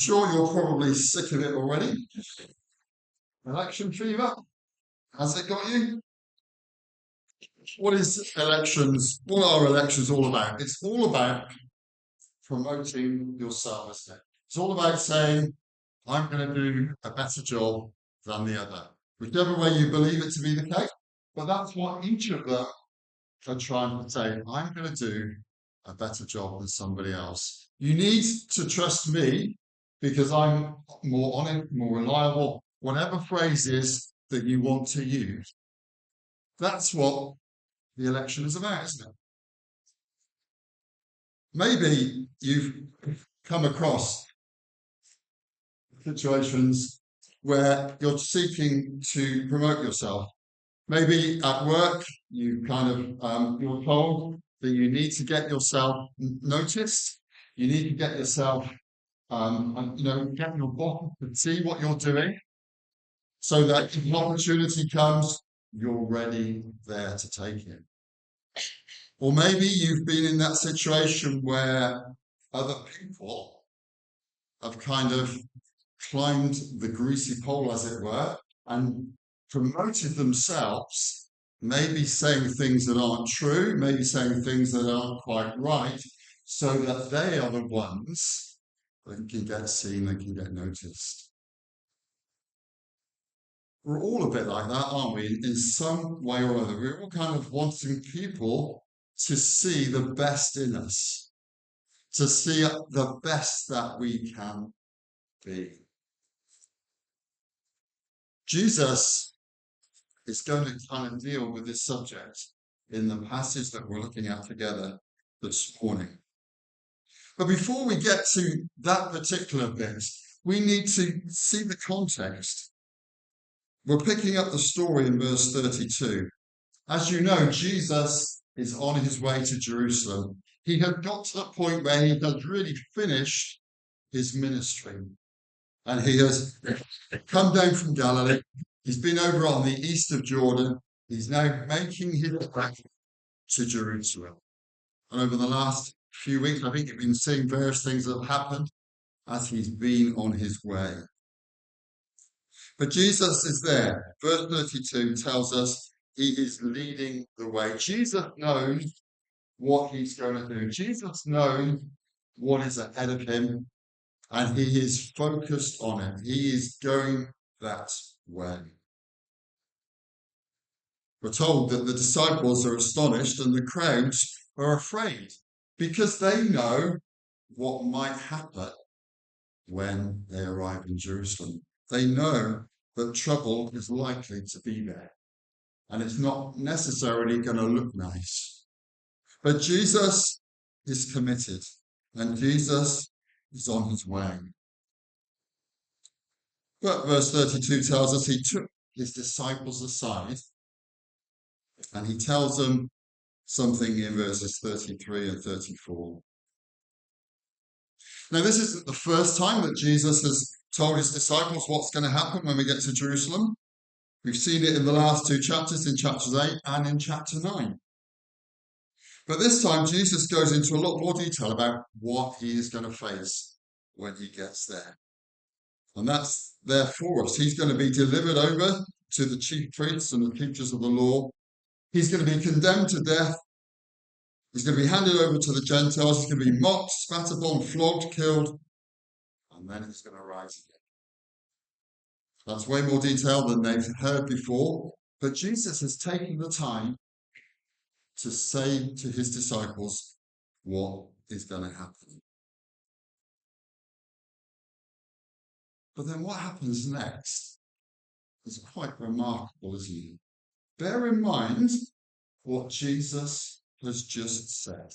Sure, you're probably sick of it already. Election fever, has it got you? What is elections? What are elections all about? It's all about promoting yourself, isn't it? It's all about saying, I'm going to do a better job than the other, whichever way you believe it to be the case. But that's what each of them are trying to say. I'm going to do a better job than somebody else. You need to trust me because I'm more honest, more reliable, whatever phrase is that you want to use. That's what the election is about, isn't it? Maybe you've come across situations where you're seeking to promote yourself. Maybe at work, you're told that you need to get yourself noticed. You need to get yourself, get your boss to see what you're doing, so that if an opportunity comes, you're ready there to take it. Or maybe you've been in that situation where other people have kind of climbed the greasy pole, as it were, and promoted themselves, maybe saying things that aren't true, maybe saying things that aren't quite right, so that they are the ones that can get seen and can get noticed. We're all a bit like that, aren't we? In some way or other, we're all kind of wanting people to see the best in us, to see the best that we can be. Jesus is going to kind of deal with this subject in the passage that we're looking at together this morning. But before we get to that particular bit, we need to see the context. We're picking up the story in verse 32. As you know, Jesus is on his way to Jerusalem. He had got to the point where he had really finished his ministry. And he has come down from Galilee. He's been over on the east of Jordan. He's now making his way to Jerusalem. And over the last few weeks, I think you've been seeing various things that have happened as he's been on his way. But Jesus is there. Verse 32 tells us he is leading the way. Jesus knows what he's going to do. Jesus knows what is ahead of him, and he is focused on it. He is going that way. We're told that the disciples are astonished and the crowds are afraid because they know what might happen when they arrive in Jerusalem. They know that trouble is likely to be there, and it's not necessarily going to look nice. But Jesus is committed, and Jesus is on his way. But verse 32 tells us he took his disciples aside and he tells them something in verses 33 and 34. Now, this isn't the first time that Jesus has told his disciples what's going to happen when we get to Jerusalem. We've seen it in the last two chapters, in chapters 8 and in chapter 9. But this time, Jesus goes into a lot more detail about what he is going to face when he gets there. And that's there for us. He's going to be delivered over to the chief priests and the teachers of the law. He's going to be condemned to death. He's going to be handed over to the Gentiles. He's going to be mocked, spat upon, flogged, killed, and then he's going to rise again. That's way more detail than they've heard before. But Jesus has taken the time to say to his disciples what is going to happen. But then what happens next is quite remarkable, isn't it? Bear in mind what Jesus has just said.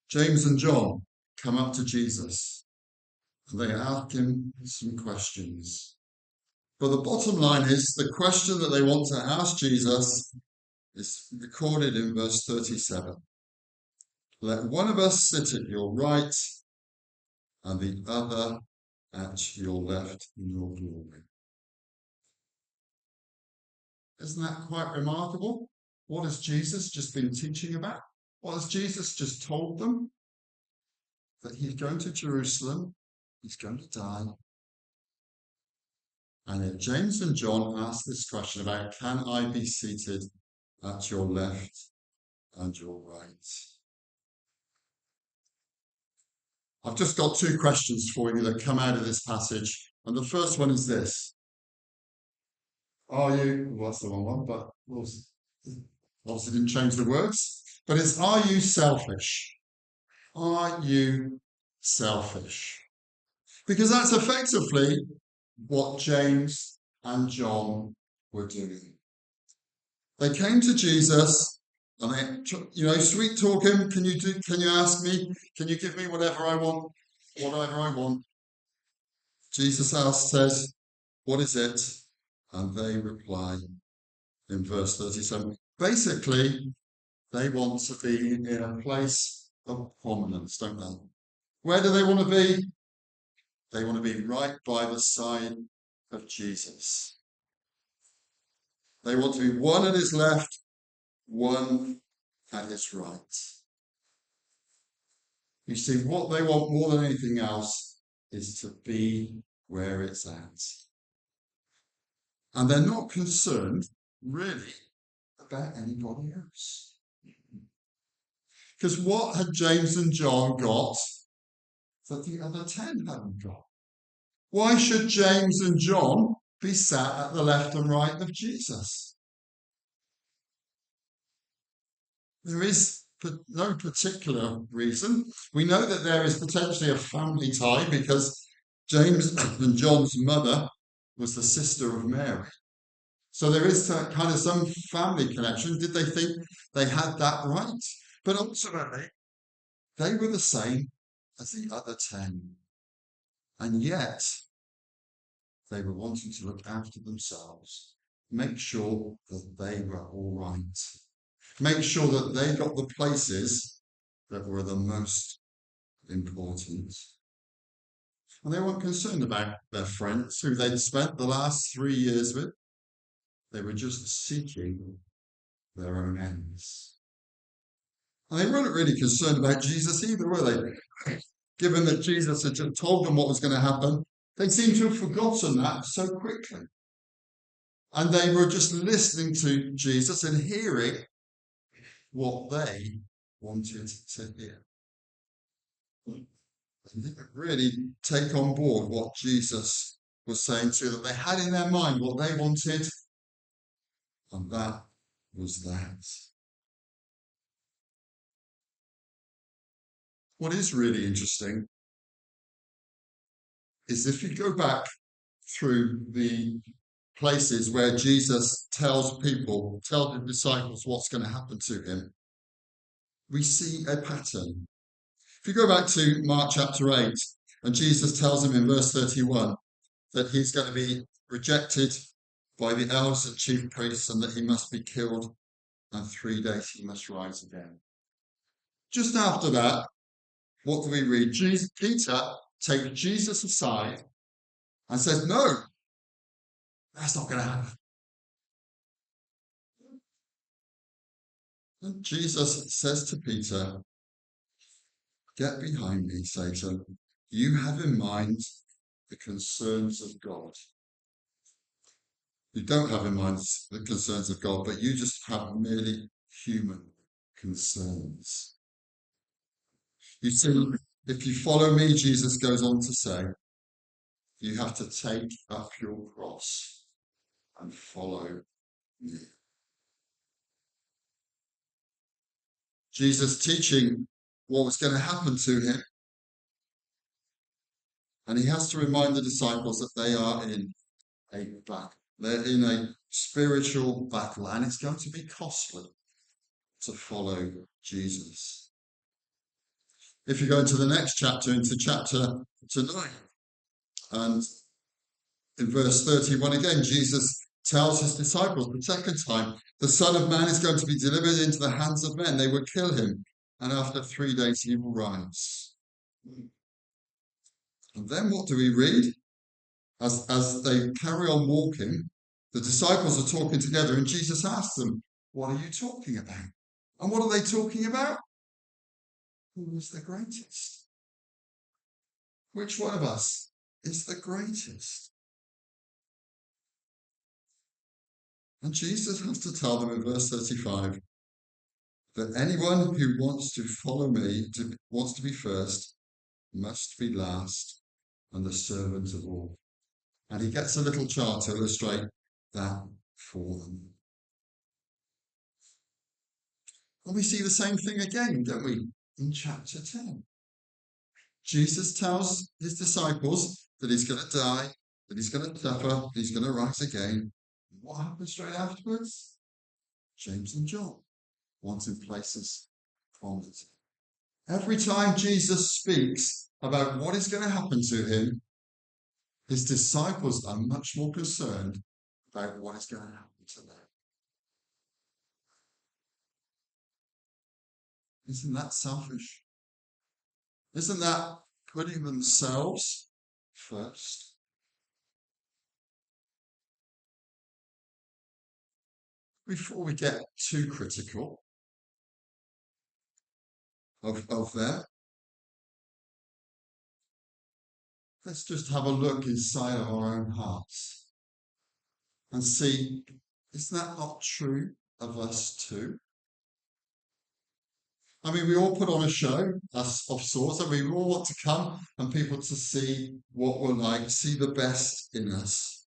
James and John come up to Jesus and they ask him some questions. But the bottom line is the question that they want to ask Jesus is recorded in verse 37. Let one of us sit at your right and the other at your left in your glory. Isn't that quite remarkable? What has Jesus just been teaching about? What has Jesus just told them? that he's going to Jerusalem, he's going to die. And then James and John ask this question about, can I be seated at your left and your right? I've just got two questions for you that come out of this passage. And the first one is this. Are you, well, that's the wrong one, but obviously didn't change the words. But it's, are you selfish? Are you selfish? Because that's effectively what James and John were doing. They came to Jesus and they, sweet talk him. Can you ask me? Can you give me whatever I want? Whatever I want. Jesus says, what is it? And they reply in verse 37. Basically, they want to be in a place of prominence, don't they? Where do they want to be? They want to be right by the side of Jesus. They want to be one at his left, one at his right. You see, what they want more than anything else is to be where it's at. And they're not concerned, really, about anybody else. Because what had James and John got that the other 10 hadn't got? Why should James and John be sat at the left and right of Jesus? There is no particular reason. We know that there is potentially a family tie because James and John's mother was the sister of Mary. So there is kind of some family connection. Did they think they had that right? But ultimately, they were the same as the other 10. And yet, they were wanting to look after themselves, make sure that they were all right, make sure that they got the places that were the most important. And they weren't concerned about their friends who they'd spent the last 3 years with. They were just seeking their own ends. And they weren't really concerned about Jesus either, were they? Given that Jesus had just told them what was going to happen, they seemed to have forgotten that so quickly. And they were just listening to Jesus and hearing what they wanted to hear. They didn't really take on board what Jesus was saying to them. They had in their mind what they wanted, and that was that. What is really interesting is if you go back through the places where Jesus tells the disciples what's going to happen to him, we see a pattern. If you go back to Mark chapter 8, and Jesus tells him in verse 31 that he's going to be rejected by the elders and chief priests and that he must be killed, and 3 days he must rise again. Just after that, what do we read? Peter takes Jesus aside and says, no, that's not going to happen. And Jesus says to Peter, get behind me, Satan. You have in mind the concerns of God. You don't have in mind the concerns of God, but you just have merely human concerns. You see, if you follow me, Jesus goes on to say, you have to take up your cross and follow me. Jesus teaching what was going to happen to him. And he has to remind the disciples that they are in a battle. They're in a spiritual battle, and it's going to be costly to follow Jesus. If you go into the next chapter, into chapter 9, and in verse 31 again, Jesus tells his disciples the second time, the Son of Man is going to be delivered into the hands of men. They will kill him, and after 3 days he will rise. And then what do we read? As they carry on walking, the disciples are talking together, and Jesus asks them, what are you talking about? And what are they talking about? Who is the greatest? Which one of us is the greatest? And Jesus has to tell them in verse 35 that anyone who wants to follow me, wants to be first, must be last and the servant of all. And he gets a little chart to illustrate that for them. And we see the same thing again, don't we, in chapter 10. Jesus tells his disciples that he's going to die, that he's going to suffer, he's going to rise again. What happens straight afterwards? James and John wanting places prominent. Every time Jesus speaks about what is going to happen to him, his disciples are much more concerned about what is going to happen to them. Isn't that selfish? Isn't that putting themselves first? Before we get too critical of them, let's just have a look inside of our own hearts and see, is that not true of us too? I mean, we all put on a show of sorts, and we all want to come and people to see what we're like, see the best in us.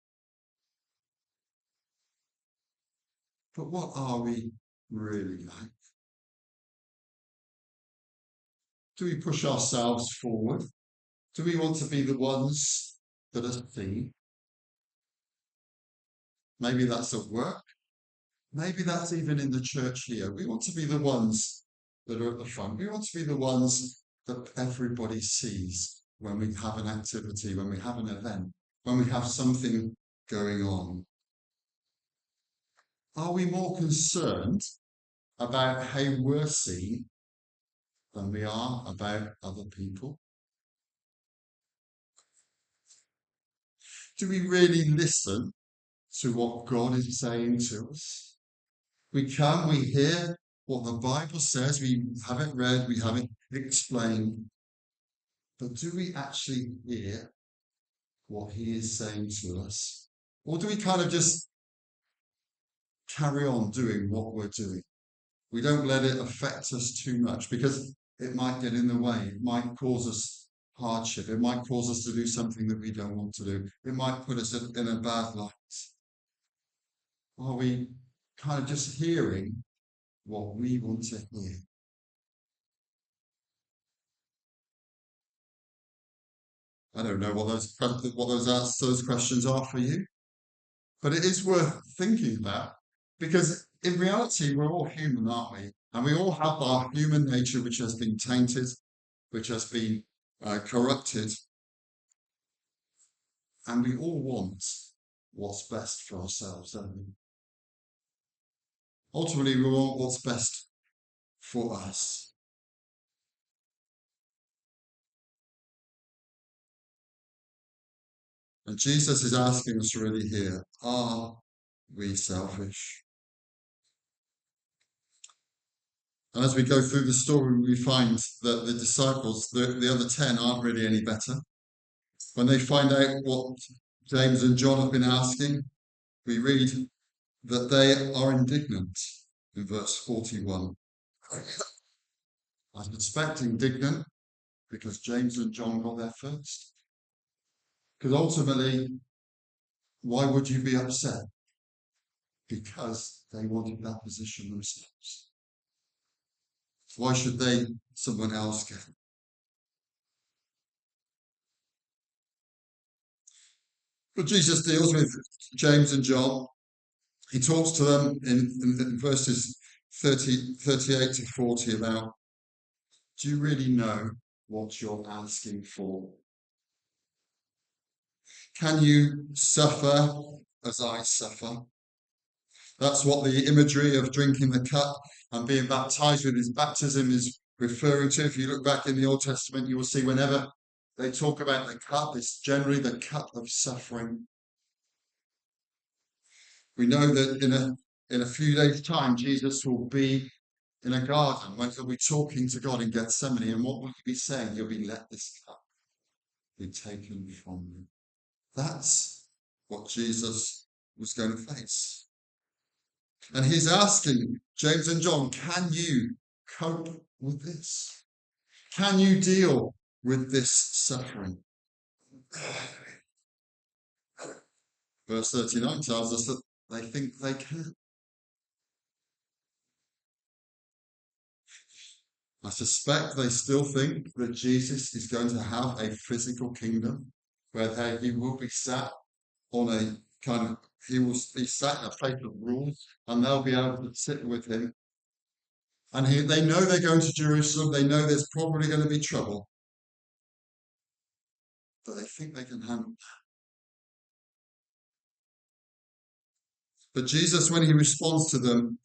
But what are we really like? Do we push ourselves forward? Do we want to be the ones that are seen? Maybe that's at work. Maybe that's even in the church here. We want to be the ones that are at the front. We want to be the ones that everybody sees when we have an activity, when we have an event, when we have something going on. Are we more concerned about how we're seen than we are about other people? Do we really listen to what God is saying to us? We hear what the Bible says, we have it read, we have it explained, but do we actually hear what he is saying to us? Or do we kind of just carry on doing what we're doing? We don't let it affect us too much because it might get in the way. It might cause us hardship. It might cause us to do something that we don't want to do. It might put us in a bad light. Are we kind of just hearing what we want to hear? I don't know what those questions are for you, but it is worth thinking about because in reality we're all human, aren't we? And we all have our human nature which has been tainted, which has been corrupted, and we all want what's best for ourselves, don't we? Ultimately, we want what's best for us. And Jesus is asking us really here, are we selfish? And as we go through the story, we find that the disciples, the other 10, aren't really any better. When they find out what James and John have been asking, we read that they are indignant in verse 41. I suspect indignant because James and John got there first. Because ultimately, why would you be upset? Because they wanted that position themselves. Why should someone else get it? But Jesus deals with James and John. He talks to them in verses 38 to 40 about, do you really know what you're asking for? Can you suffer as I suffer? That's what the imagery of drinking the cup and being baptized with his baptism is referring to. If you look back in the Old Testament, you will see whenever they talk about the cup, it's generally the cup of suffering. We know that in a few days' time, Jesus will be in a garden when he'll be talking to God in Gethsemane. And what will he be saying? He'll be, let this cup be taken from you. That's what Jesus was going to face. And he's asking James and John, can you cope with this? Can you deal with this suffering? Verse 39 tells us that they think they can. I suspect they still think that Jesus is going to have a physical kingdom where he will be sat on a kind of, he will be sat in a place of rule and they'll be able to sit with him. And they know they're going to Jerusalem. They know there's probably going to be trouble. But they think they can handle it. But Jesus, when he responds to them,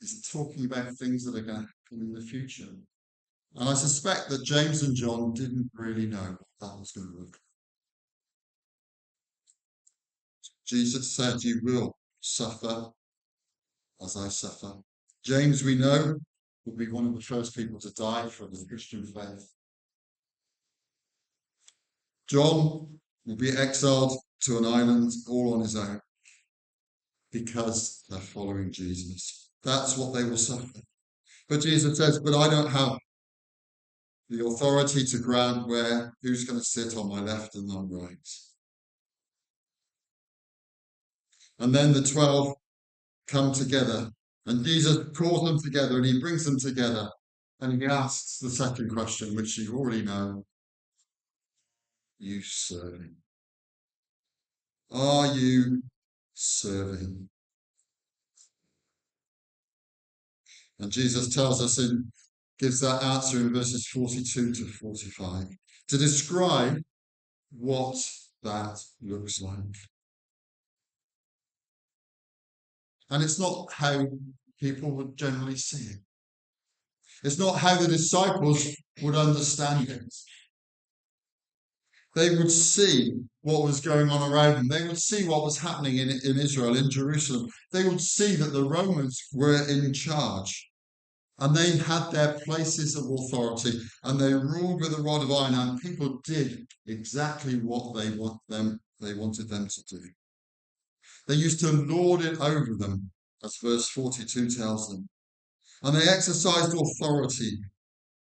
is talking about things that are going to happen in the future. And I suspect that James and John didn't really know what that was going to look like. Jesus said, you will suffer as I suffer. James, we know, will be one of the first people to die for the Christian faith. John will be exiled to an island all on his own because they're following Jesus. That's what they will suffer. But Jesus says, but I don't have the authority to grant who's going to sit on my left and on my right. And then the 12 come together, and Jesus calls them together and he brings them together, and he asks the second question, which you already know. You serving? Are you serving? And Jesus tells us gives that answer in verses 42 to 45 to describe what that looks like. And it's not how people would generally see it. It's not how the disciples would understand it. They would see what was going on around them. They would see what was happening in Israel, in Jerusalem. They would see that the Romans were in charge. And they had their places of authority, and they ruled with a rod of iron, and people did exactly what they wanted them to do. They used to lord it over them, as verse 42 tells them. And they exercised authority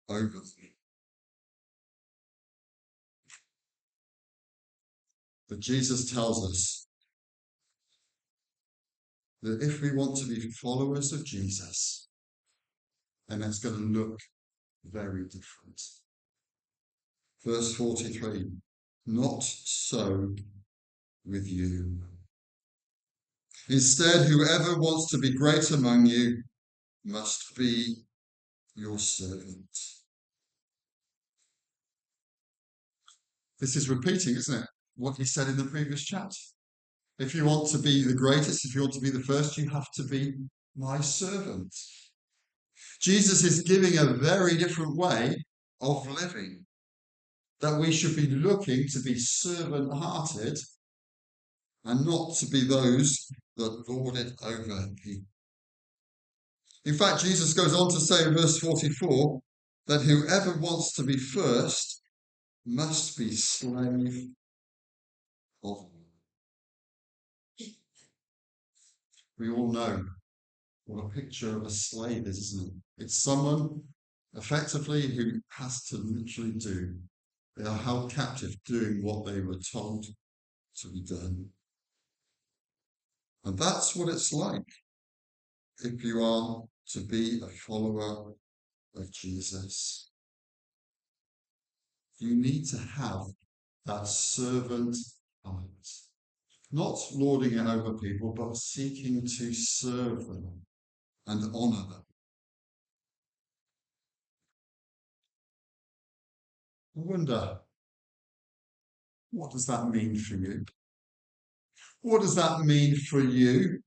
over them. But Jesus tells us that if we want to be followers of Jesus, then it's going to look very different. Verse 43, not so with you. Instead, whoever wants to be great among you must be your servant. This is repeating, isn't it? What he said in the previous chat. If you want to be the greatest, if you want to be the first, you have to be my servant. Jesus is giving a very different way of living. That we should be looking to be servant-hearted and not to be those that lord it over people. In fact, Jesus goes on to say in verse 44 that whoever wants to be first must be slave of all. We all know what a picture of a slave is, isn't it? It's someone effectively who has to literally do. They are held captive doing what they were told to be done. And that's what it's like if you are to be a follower of Jesus. You need to have that servant heart. Not lording it over people, but seeking to serve them and honour them. I wonder, what does that mean for you? What does that mean for you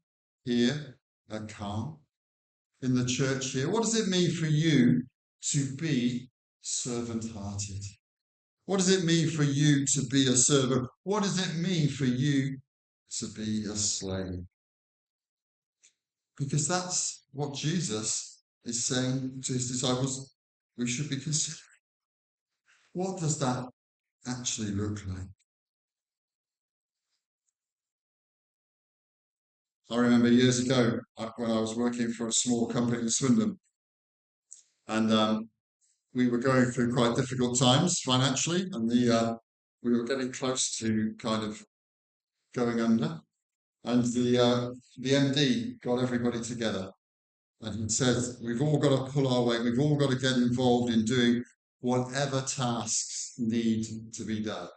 here at Calm, in the church here? What does it mean for you to be servant-hearted? What does it mean for you to be a servant? What does it mean for you to be a slave? Because that's what Jesus is saying to his disciples we should be considering. What does that actually look like? I remember years ago when I was working for a small company in Swindon, and we were going through quite difficult times financially, and we were getting close to kind of going under. And the MD got everybody together, and he said, "We've all got to pull our weight. We've all got to get involved in doing whatever tasks need to be done,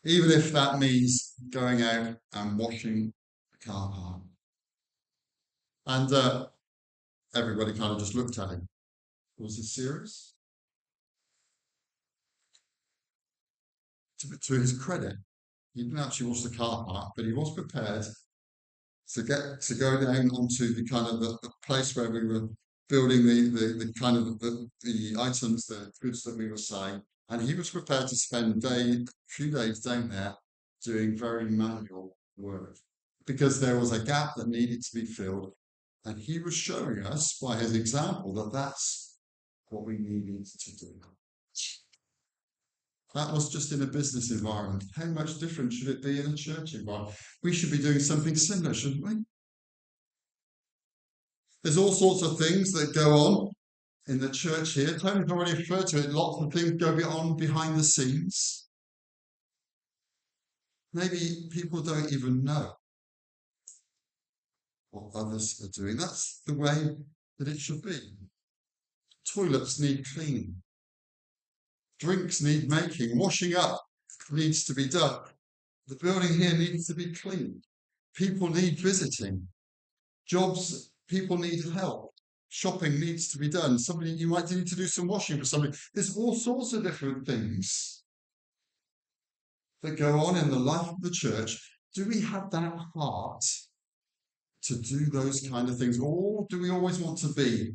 even if that means going out and washing the car park." And everybody kind of just looked at him. Was he serious? To his credit, he didn't actually wash the car park, but he was prepared to go down onto the kind of the place where we were building the kind of the items, the goods that we were selling, and he was prepared to spend a few days down there doing very manual work because there was a gap that needed to be filled, and he was showing us by his example that that's what we needed to do. That was just in a business environment. How much different should it be in a church environment? We should be doing something similar, shouldn't we? There's all sorts of things that go on in the church here. Tony's already referred to it. Lots of things go on behind the scenes. Maybe people don't even know what others are doing. That's the way that it should be. Toilets need cleaning. Drinks need making. Washing up needs to be done. The building here needs to be cleaned. People need visiting. Jobs, people need help. Shopping needs to be done. Somebody, you might need to do some washing for somebody. There's all sorts of different things that go on in the life of the church. Do we have that heart to do those kind of things? Or do we always want to be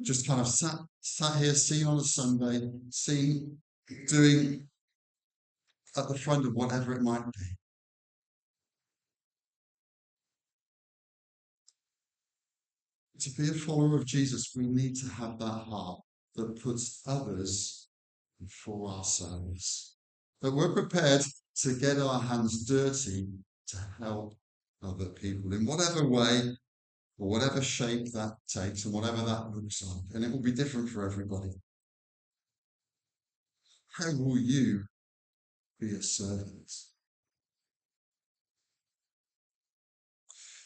just kind of sat here, seen on a Sunday, seen doing at the front of whatever it might be? To be a follower of Jesus, we need to have that heart that puts others before ourselves. That we're prepared to get our hands dirty to help other people in whatever way or whatever shape that takes and whatever that looks like. And it will be different for everybody. How will you be a servant?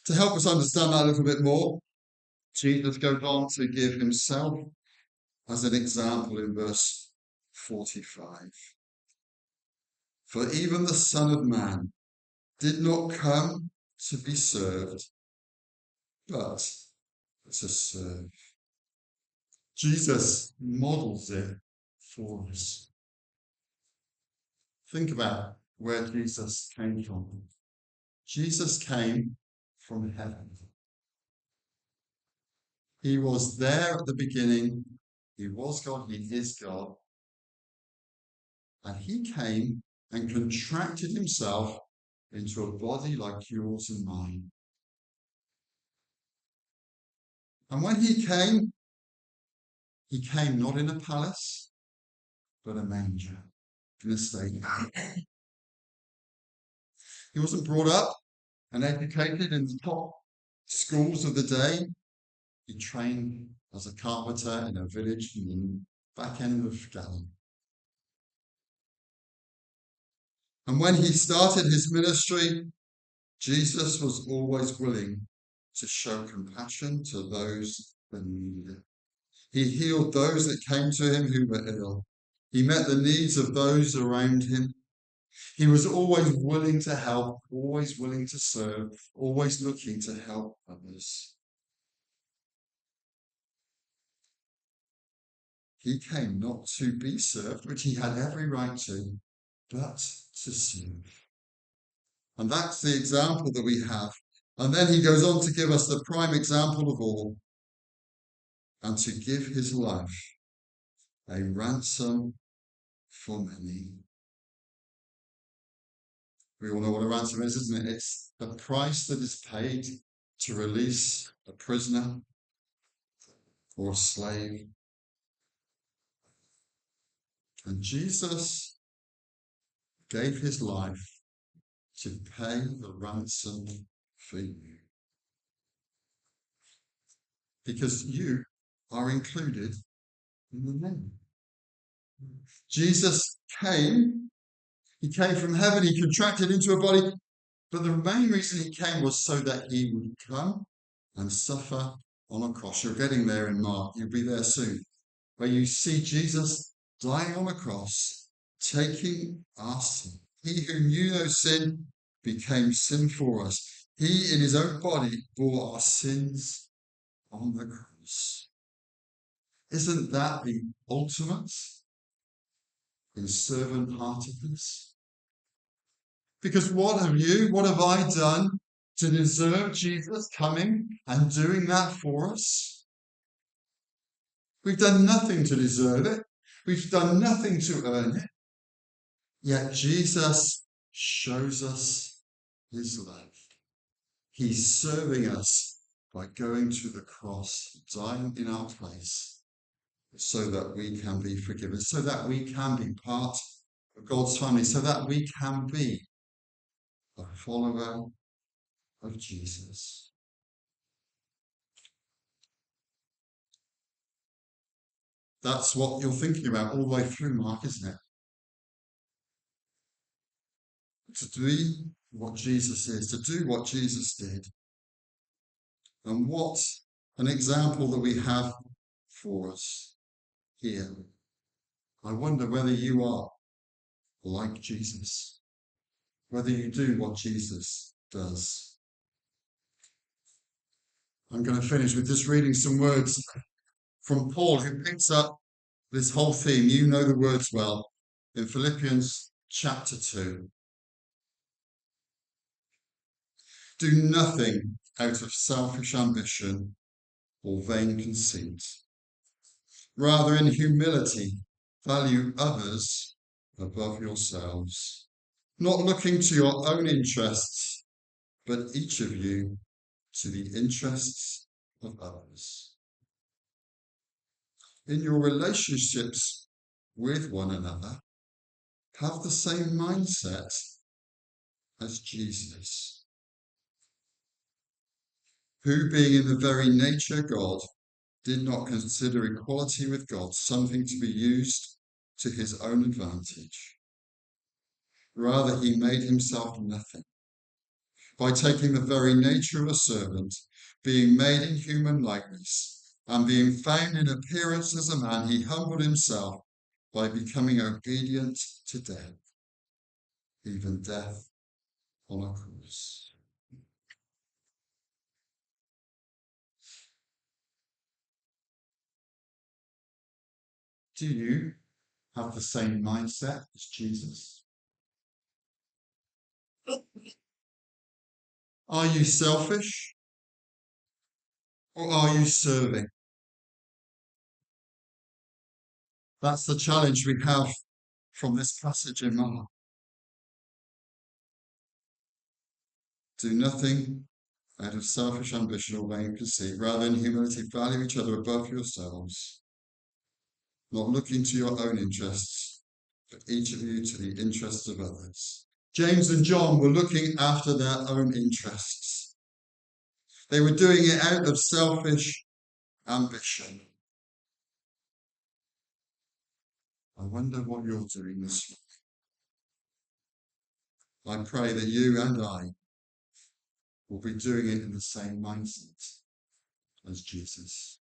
To help us understand that a little bit more, Jesus goes on to give himself as an example in verse 45. For even the Son of Man did not come to be served, but to serve. Jesus models it for us. Think about where Jesus came from. Jesus came from heaven. He was there at the beginning. He was God, he is God. And he came and contracted himself into a body like yours and mine. And when he came not in a palace, but a manger, in a stable. He wasn't brought up and educated in the top schools of the day. He trained as a carpenter in a village in the back end of Galilee. And when he started his ministry, Jesus was always willing to show compassion to those that needed it. He healed those that came to him who were ill. He met the needs of those around him. He was always willing to help, always willing to serve, always looking to help others. He came not to be served, which he had every right to, but to serve. And that's the example that we have. And then he goes on to give us the prime example of all, and to give his life a ransom for many. We all know what a ransom is, isn't it? It's the price that is paid to release a prisoner or a slave. And Jesus gave his life to pay the ransom for you. Because you are included in the name. Jesus came. He came from heaven. He contracted into a body. But the main reason he came was so that he would come and suffer on a cross. You're getting there in Mark. You'll be there soon. Where you see Jesus dying on a cross, taking our sin. He who knew no sin became sin for us. He in his own body bore our sins on the cross. Isn't that the ultimate in servant-heartedness? Because what have I done to deserve Jesus coming and doing that for us? We've done nothing to deserve it. We've done nothing to earn it. Yet Jesus shows us his love. He's serving us by going to the cross, dying in our place, so that we can be forgiven, so that we can be part of God's family, so that we can be a follower of Jesus. That's what you're thinking about all the way through, Mark, isn't it? To be what Jesus is, to do what Jesus did. And what an example that we have for us here. I wonder whether you are like Jesus, whether you do what Jesus does. I'm going to finish with just reading some words from Paul, who picks up this whole theme. You know the words well, in Philippians chapter 2. Do nothing out of selfish ambition or vain conceit. Rather, in humility, value others above yourselves, not looking to your own interests, but each of you to the interests of others. In your relationships with one another, have the same mindset as Jesus, who, being in the very nature God, did not consider equality with God something to be used to his own advantage. Rather, he made himself nothing by taking the very nature of a servant, being made in human likeness, and being found in appearance as a man, he humbled himself by becoming obedient to death, even death on a cross. Do you have the same mindset as Jesus? Are you selfish or are you serving? That's the challenge we have from this passage in Mark. Do nothing out of selfish ambition or vain conceit. Rather, in humility, value each other above yourselves, not looking to your own interests, but each of you to the interests of others. James and John were looking after their own interests. They were doing it out of selfish ambition. I wonder what you're doing this week. I pray that you and I will be doing it in the same mindset as Jesus.